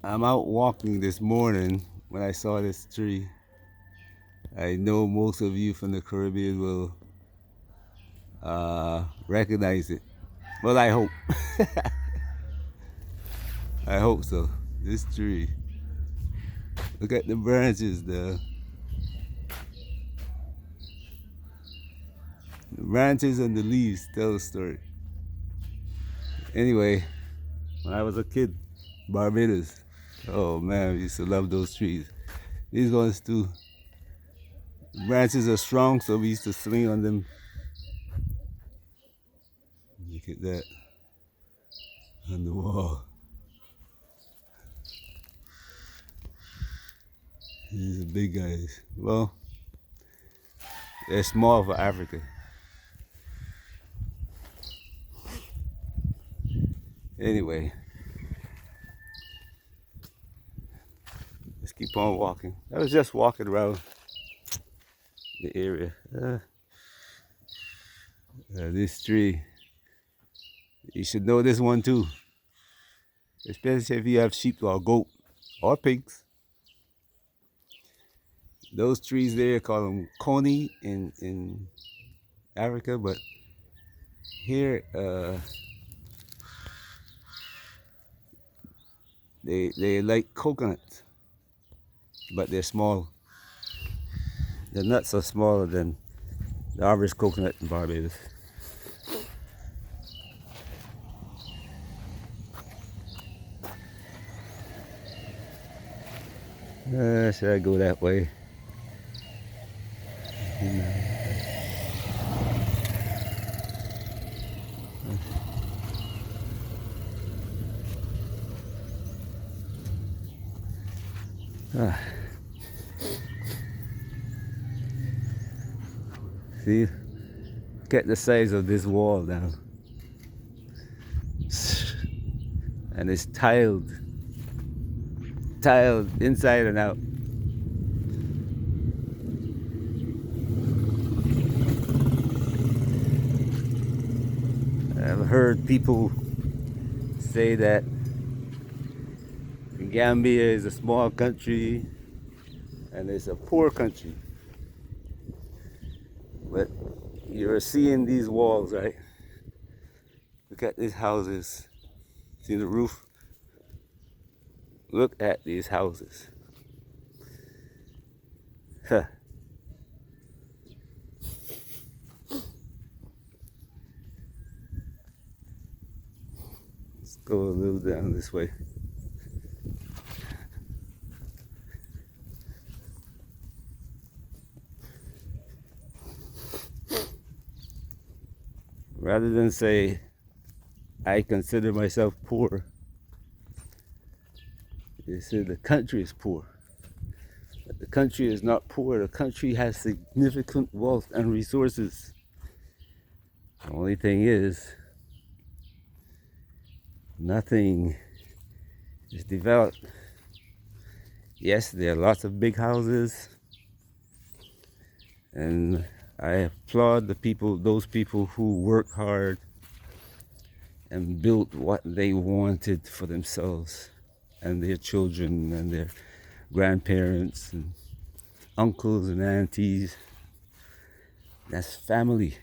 I'm out walking this morning when I saw this tree. I know most of you from the Caribbean will recognize it. Well, I hope. I hope so. This tree. Look at the branches. The branches and the leaves tell a story. Anyway, when I was a kid, Barbados. Oh man, we used to love those trees. These ones too. The branches are strong, so we used to swing on them. Look at that on the wall. These are big guys. Well, they're small for Africa. Anyway, let's keep on walking. I was just walking around the area. This tree, you should know this one too, especially if you have sheep or goat or pigs. Those trees there, call them coney in Africa, but here they like coconuts, but they're small. The nuts are smaller than the average coconut in Barbados. Should I go that way? See, look at the size of this wall now. And it's tiled inside and out. I've heard people say that Gambia is a small country and it's a poor country. But you're seeing these walls, right? Look at these houses. See the roof? Look at these houses. Huh. Let's go a little down this way. Rather than say, I consider myself poor, they say the country is poor. But the country is not poor. The country has significant wealth and resources. The only thing is, nothing is developed. Yes, there are lots of big houses, and I applaud those people who work hard and built what they wanted for themselves and their children and their grandparents and uncles and aunties. That's family.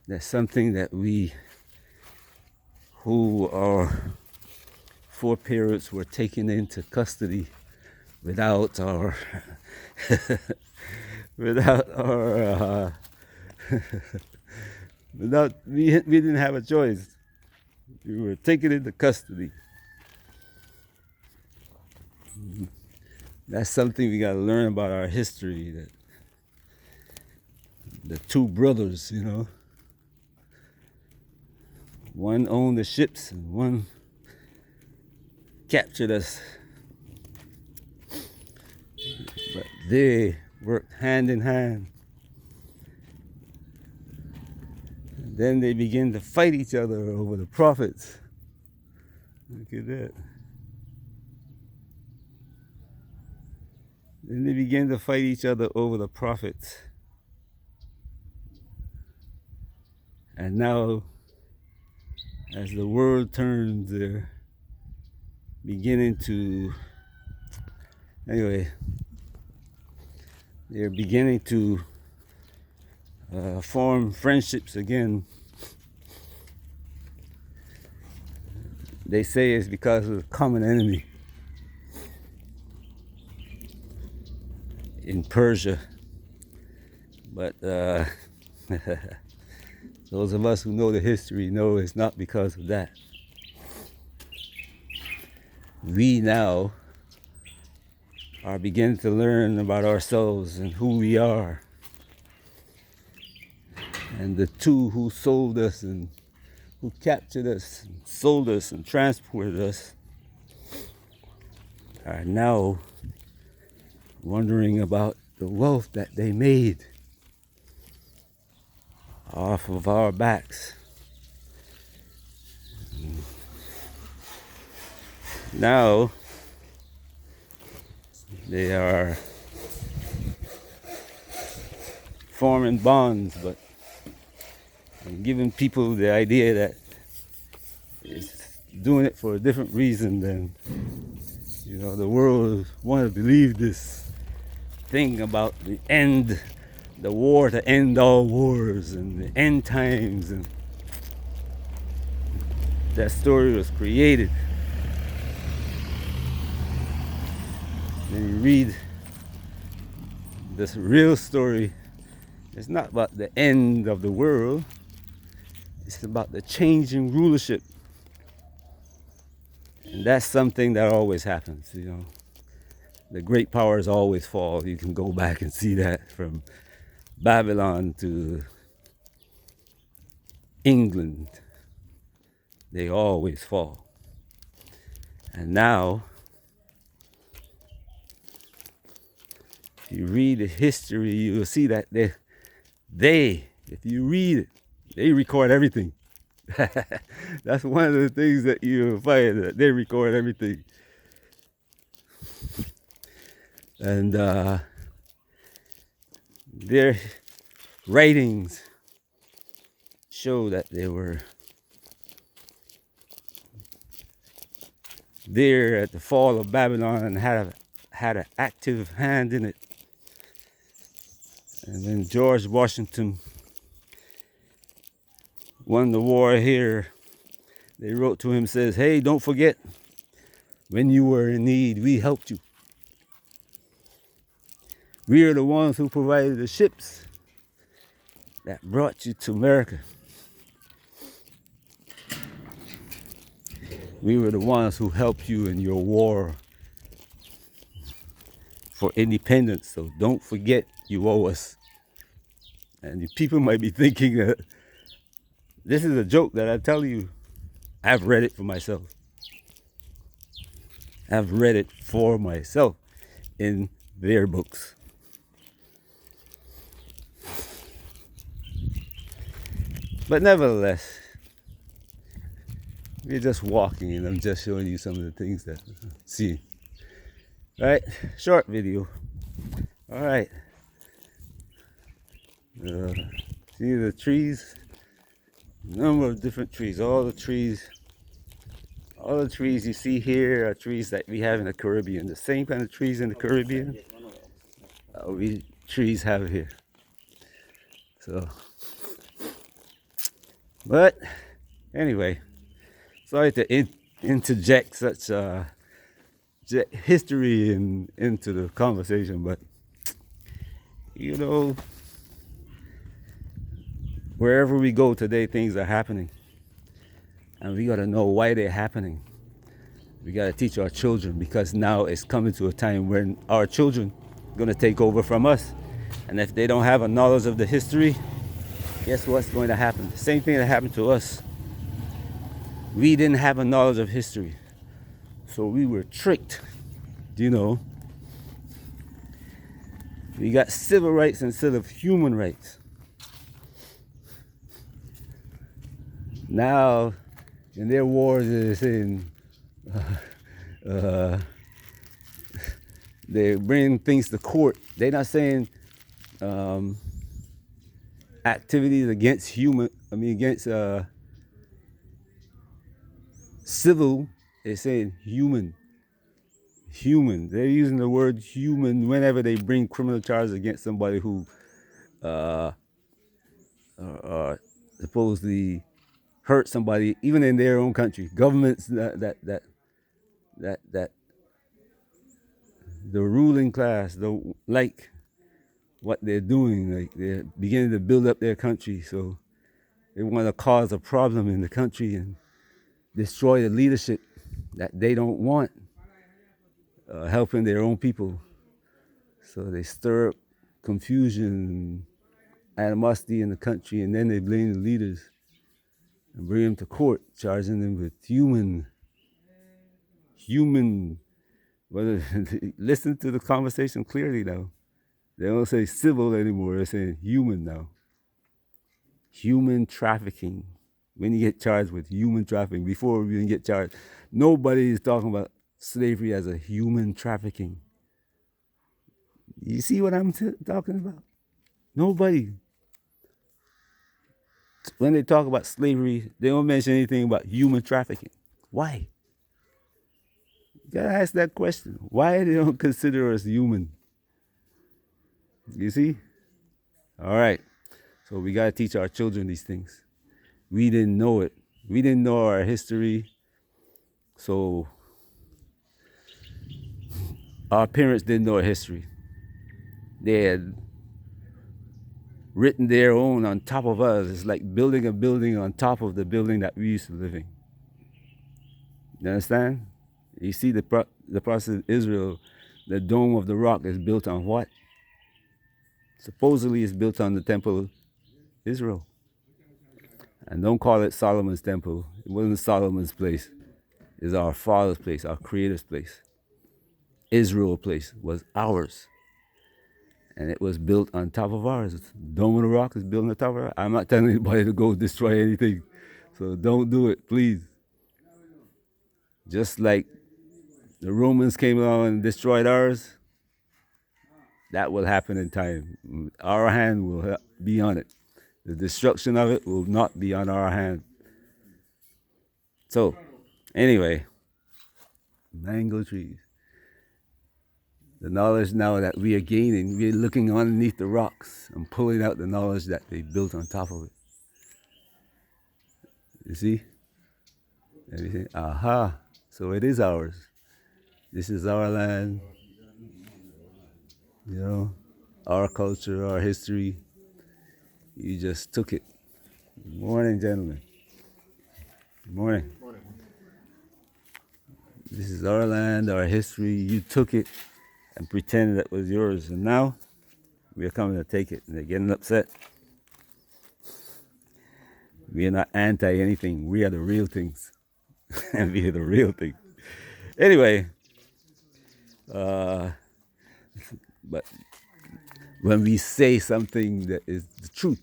That's something that we, who our foreparents were taken into custody without our without our without we didn't have a choice. We were taken into custody. That's something we got to learn about our history. That the two brothers, one owned the ships and one captured us. But they worked hand in hand. And then they began to fight each other over the profits. Look at that. Then they began to fight each other over the profits. And now, as the world turns, they're beginning to, anyway, they're beginning to form friendships again. They say it's because of the common enemy in Persia. But those of us who know the history know it's not because of that. We now are beginning to learn about ourselves and who we are. And the two who sold us and who captured us, and sold us and transported us are now wondering about the wealth that they made off of our backs. Now they are forming bonds, but giving people the idea that it's doing it for a different reason than, the world want to believe this thing about the war to end all wars and the end times, and that story was created. When you read this real story, it's not about the end of the world. It's about the changing rulership. And that's something that always happens, The great powers always fall. You can go back and see that from Babylon to England. They always fall. And now, if you read the history, you'll see that if you read it, they record everything. That's one of the things that you'll find, that they record everything. And their writings show that they were there at the fall of Babylon and had an active hand in it. And when George Washington won the war here, they wrote to him, says, "Hey, don't forget, when you were in need, we helped you. We are the ones who provided the ships that brought you to America. We were the ones who helped you in your war for independence, so don't forget you owe us." And people might be thinking that this is a joke that I tell you. I've read it for myself. I've read it for myself in their books. But nevertheless, we're just walking and I'm just showing you some of the things that I see. Right? Short video. All right. See the trees? Number of different trees. All the trees you see here are trees that we have in the Caribbean. The same kind of trees in the Caribbean we trees have here. So, but anyway, sorry to interject such history into the conversation, but wherever we go today, things are happening, and we got to know why they're happening. We got to teach our children, because now it's coming to a time when our children are going to take over from us, and if they don't have a knowledge of the history, guess what's going to happen? The same thing that happened to us. We didn't have a knowledge of history, so we were tricked. We got civil rights instead of human rights. Now, in their wars, they're saying they bring things to court. They're not saying activities against civil. It's saying human. Human. They're using the word human whenever they bring criminal charges against somebody who uh, supposedly hurt somebody, even in their own country. Governments that the ruling class don't like what they're doing. Like they're beginning to build up their country, so they want to cause a problem in the country and destroy the leadership that they don't want helping their own people. So they stir up confusion, animosity in the country, and then they blame the leaders and bring them to court, charging them with human. But listen to the conversation clearly now. They don't say civil anymore. They're saying human now. Human trafficking. When you get charged with human trafficking, before we even get charged, nobody is talking about slavery as a human trafficking. You see what I'm talking about? Nobody. When they talk about slavery, they don't mention anything about human trafficking. Why? You gotta ask that question. Why they don't consider us human? You see? All right. So we gotta teach our children these things. We didn't know it. We didn't know our history. So our parents didn't know our history. They had written their own on top of us. It's like building a building on top of the building that we used to live in. You understand? You see the process of Israel, the Dome of the Rock is built on what? Supposedly it's built on the Temple of Israel. And don't call it Solomon's temple. It wasn't Solomon's place. It's our Father's place, our Creator's place. Israel's place was ours. And it was built on top of ours. Dome of the Rock is built on top of ours. I'm not telling anybody to go destroy anything. So don't do it, please. Just like the Romans came along and destroyed ours, that will happen in time. Our hand will be on it. The destruction of it will not be on our hand. So, anyway, mango trees. The knowledge now that we are gaining, we're looking underneath the rocks and pulling out the knowledge that they built on top of it. You see? Everything. Aha. So it is ours. This is our land. You know, our culture, our history. You just took it. Good morning, gentlemen. Good morning. Morning. This is our land, our history. You took it and pretended that was yours. And now we're coming to take it. And they're getting upset. We are not anti anything. We are the real things. And we are the real thing. Anyway, but when we say something that is the truth,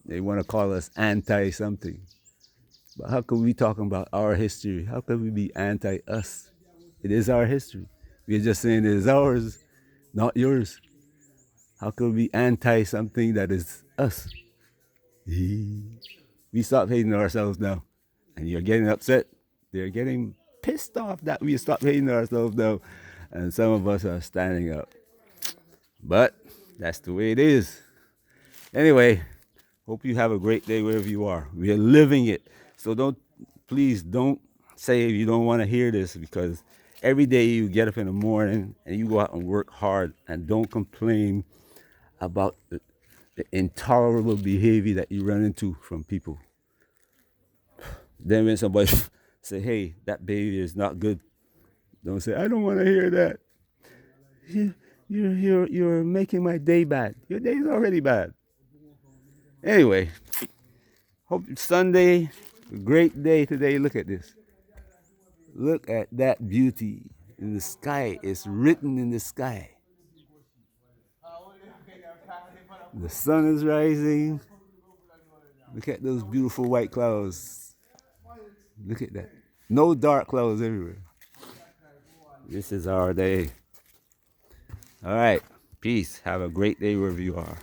they want to call us anti something. But how can we talk about our history? How can we be anti us? It is our history. We're just saying it is ours, not yours. How can we be anti something that is us? We stop hating ourselves now. And you're getting upset. They're getting pissed off that we stop hating ourselves now. And some of us are standing up. But that's the way it is. Anyway, hope you have a great day wherever you are. We are living it. So please don't say you don't want to hear this, because every day you get up in the morning and you go out and work hard, and don't complain about the intolerable behavior that you run into from people. Then when somebody say, hey, that behavior is not good, don't say, I don't want to hear that. You're making my day bad. Your day is already bad. Anyway, hope Sunday, a great day today. Look at this. Look at that beauty in the sky. It's written in the sky. The sun is rising. Look at those beautiful white clouds. Look at that. No dark clouds everywhere. This is our day. All right. Peace. Have a great day wherever you are.